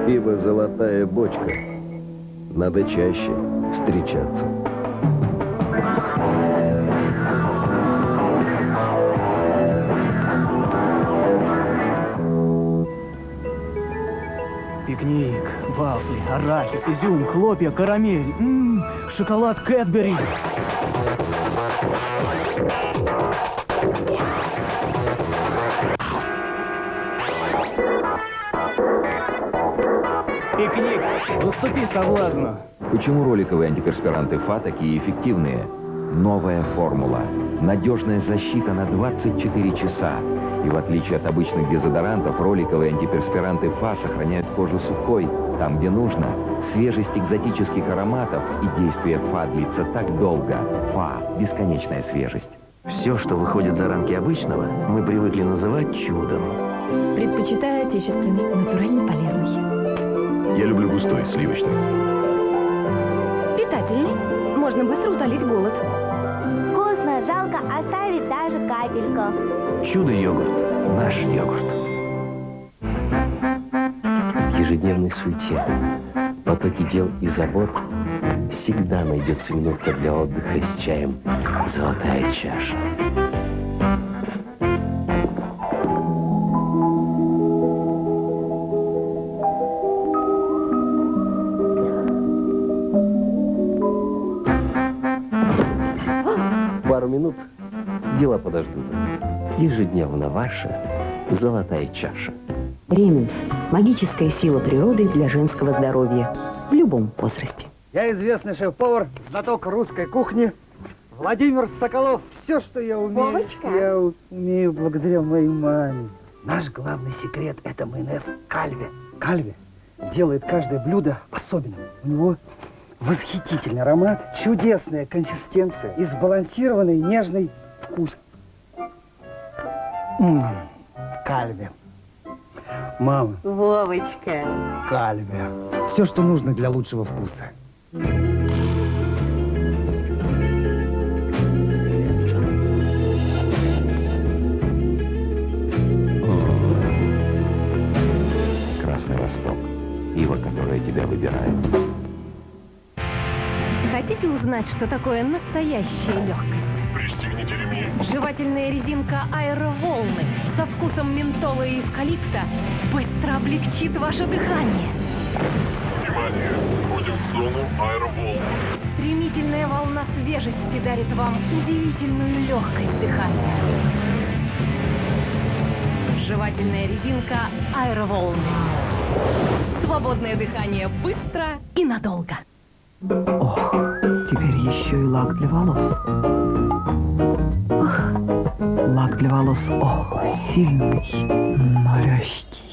Пиво «Золотая бочка». Надо чаще встречаться. Пикник, вафли, арахис, изюм, хлопья, карамель, шоколад Кэтбери. Пикник, уступи соблазну. Почему роликовые антиперспиранты ФА такие эффективные? Новая формула. Надежная защита на 24 часа. И в отличие от обычных дезодорантов, роликовые антиперспиранты ФА сохраняют кожу сухой, там, где нужно. Свежесть экзотических ароматов и действие ФА длится так долго. ФА – бесконечная свежесть. Все, что выходит за рамки обычного, мы привыкли называть чудом. Предпочитаю отечественный, натурально полезный. Я люблю густой, сливочный. Питательный. Можно быстро утолить голод. Вкусно, жалко оставить даже капельку. Чудо-йогурт. Наш йогурт. В ежедневной суете, потоке дел и забот всегда найдется минутка для отдыха с чаем «Золотая чаша». Пару минут, дела подождут. Ежедневно ваша «Золотая чаша». Реминс. Магическая сила природы для женского здоровья. В любом возрасте. Я известный шеф-повар, знаток русской кухни. Владимир Соколов. Все, что я умею, Вовочка. я умею благодаря моей маме. Наш главный секрет – это майонез Кальве. Кальве делает каждое блюдо особенным. У него восхитительный аромат, чудесная консистенция и сбалансированный нежный вкус. Кальве. Мама. Вовочка. Кальве. Все, что нужно для лучшего вкуса. Красный Восток. Пиво, которое тебя выбирает. Хотите узнать, что такое настоящая легкость? Пристегните ремни. Жевательная резинка аэроволны со вкусом ментола и эвкалипта быстро облегчит ваше дыхание. Внимание! Входим в зону аэроволн. Стремительная волна свежести дарит вам удивительную легкость дыхания. Жевательная резинка аэроволны. Свободное дыхание быстро и надолго. Ох, теперь еще и лак для волос. Лак для волос, ох, сильный, но легкий.